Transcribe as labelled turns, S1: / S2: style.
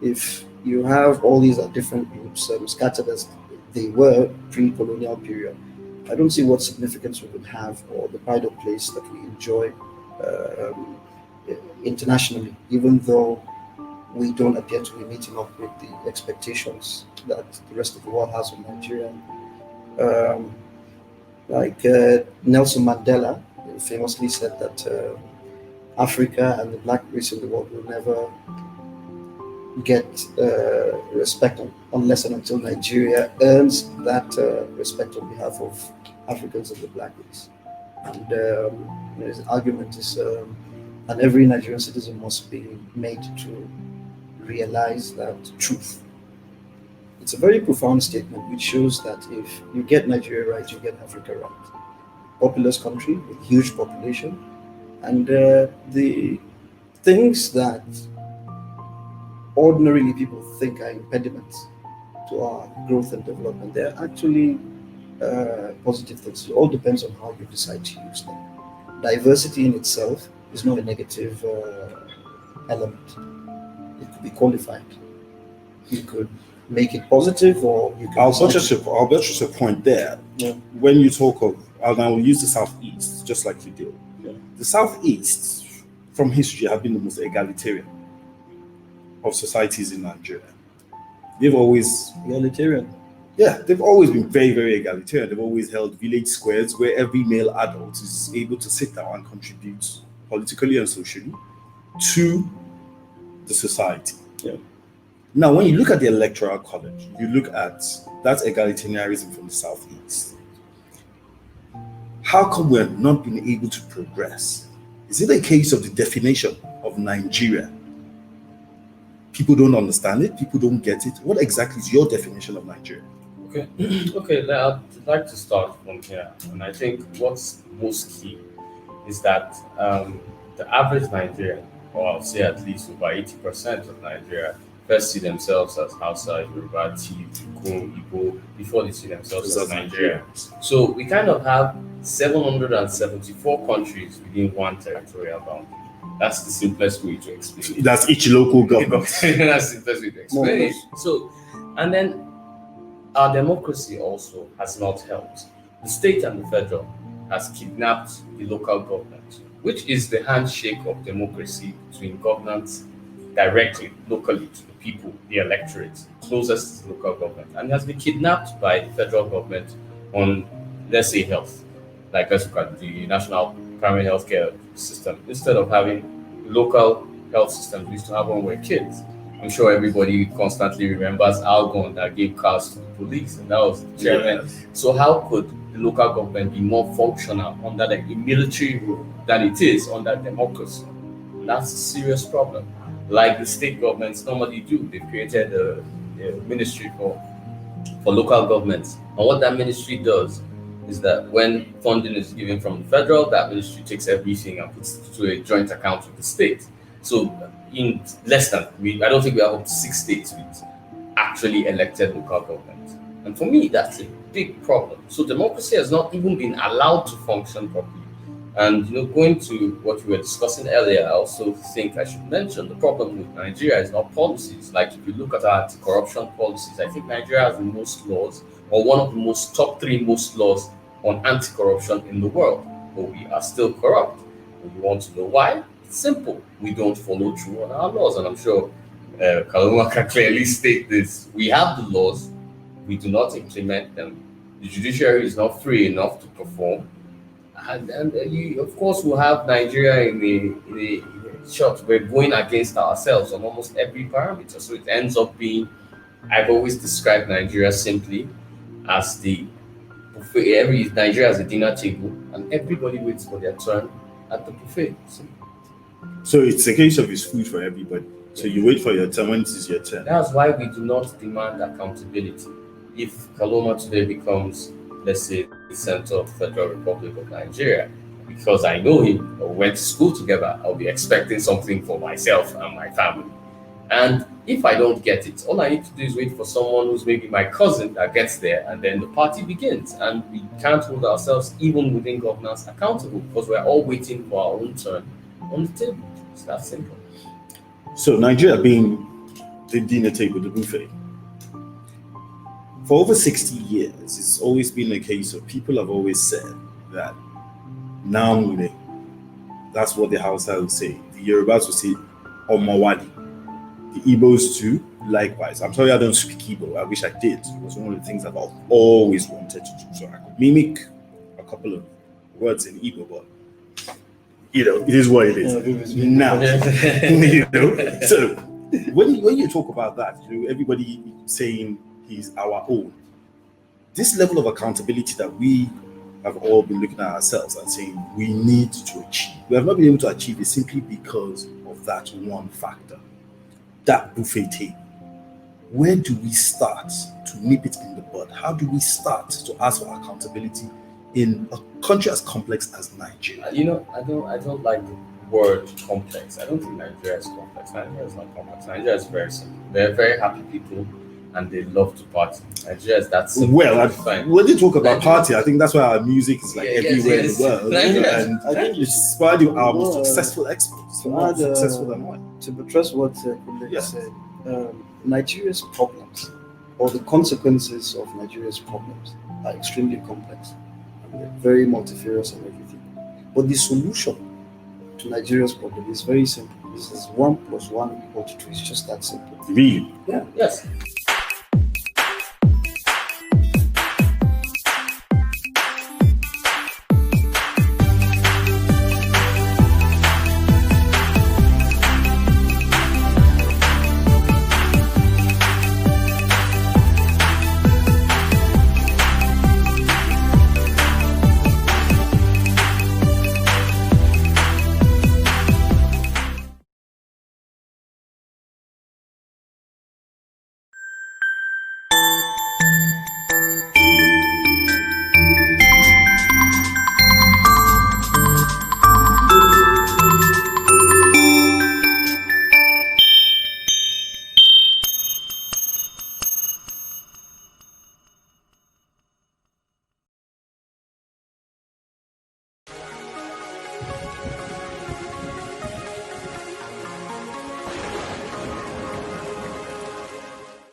S1: if you have all these different groups scattered as they were pre-colonial period, I don't see what significance we would have or the pride of place that we enjoy um, internationally, even though we don't appear to be meeting up with the expectations that the rest of the world has on Nigeria. Um, Nelson Mandela famously said that Africa and the black race in the world will never get respect unless and until Nigeria earns that respect on behalf of Africans and the black race. And his argument is, and every Nigerian citizen must be made to realize that truth. It's a very profound statement which shows that if you get Nigeria right, you get Africa right. Populous country with huge population, and the things that ordinarily people think are impediments to our growth and development, they're actually positive things. It all depends on how you decide to use them. Diversity in itself is not a negative element. It could be qualified. You could make it positive, or you could.
S2: I'll buttress your point there.
S1: Yeah.
S2: When you talk of, and I will use the Southeast, just like you did.
S1: Yeah.
S2: The Southeast, from history, have been the most egalitarian of societies in Nigeria. They've always
S1: Egalitarian.
S2: Yeah, they've always been very, very egalitarian. They've always held village squares where every male adult is able to sit down and contribute politically and socially to the society.
S1: Yeah.
S2: Now, when you look at the Electoral College, you look at that egalitarianism from the Southeast. How come we're not being able to progress? Is it a case of the definition of Nigeria? People don't understand it. People don't get it. What exactly is your definition of Nigeria?
S3: Okay, okay. I'd like to start from here, and I think what's most key is that the average Nigerian, or I'll say at least over 80% of Nigeria, first see themselves as Hausa, Yoruba, Tiv, Igbo, before they see themselves as Nigerians. So we kind of have 774 countries within one territorial boundary. That's the simplest way to explain it.
S2: That's each local government.
S3: That's the simplest way to explain it. So, and then our democracy also has not helped. The state and the federal has kidnapped the local government, which is the handshake of democracy between governments directly, locally to the people, the electorate, closest to the local government, and has been kidnapped by the federal government on, let's say, health. Like let's look at the national primary healthcare system. Instead of having local health systems we used to have when we were kids. I'm sure everybody constantly remembers Algon that gave cars to the police, and that was the chairman.
S2: Yes.
S3: So how could the local government be more functional under the military rule than it is under democracy? And that's a serious problem. Like the state governments normally do. They've created a ministry for local governments. And what that ministry does is that when funding is given from the federal, that ministry takes everything and puts it to a joint account with the state. So in less than, I don't think we have up to 6 states with actually elected local government. And for me, that's a big problem. So democracy has not even been allowed to function properly. And going to what we were discussing earlier, I also think I should mention the problem with Nigeria is not policies. Like if you look at our anti-corruption policies, I think Nigeria has the most laws, or one of the top 3 most laws on anti-corruption in the world. But we are still corrupt. And you want to know why? It's simple. We don't follow through on our laws. And I'm sure KALOMA can clearly state this. We have the laws, we do not implement them. The judiciary is not free enough to perform. And you, of course, will have Nigeria in a shot. We're going against ourselves on almost every parameter. So it ends up being, I've always described Nigeria simply as the buffet. Nigeria has a dinner table, and everybody waits for their turn at the buffet.
S2: So it's a case of it's food for everybody. So you wait for your turn when it is your turn.
S3: That's why we do not demand accountability. If KALOMA today becomes, let's say, the center of the Federal Republic of Nigeria, because I know him or went to school together, I'll be expecting something for myself and my family. And if I don't get it, all I need to do is wait for someone who's maybe my cousin that gets there, and then the party begins. And we can't hold ourselves, even within governance, accountable because we're all waiting for our own turn on the table. It's that simple.
S2: So Nigeria being the dinner table, the buffet. For over 60 years, it's always been a case of people have always said that Namune, that's what the Hausa will say. The Yorubas will say Omawadi. The Igbos too, likewise. I'm sorry I don't speak Igbo. I wish I did. It was one of the things that I've always wanted to do. So I could mimic a couple of words in Igbo, but it is what it is. Now, so when you talk about that, everybody saying he's our own. This level of accountability that we have all been looking at ourselves and saying we need to achieve. We have not been able to achieve it simply because of that one factor, that buffet table. Where do we start to nip it in the bud? How do we start to ask for accountability in a country as complex as Nigeria?
S3: I don't like the word complex. I don't think Nigeria is complex. Nigeria is not complex. Nigeria is very simple. They're very happy people and they love to party. Nigeria is that simple.
S2: Well, when you talk about party, I think that's why our music is everywhere in the world. And I think it's probably our most successful exports. More successful than one.
S1: To buttress what KUNLE said, Nigeria's problems or the consequences of Nigeria's problems are extremely complex. They're very multifarious and everything. But the solution to Nigeria's problem is very simple. This is 1 + 1 = 2. It's just that simple.
S2: Really?
S1: Yeah.
S3: Yes.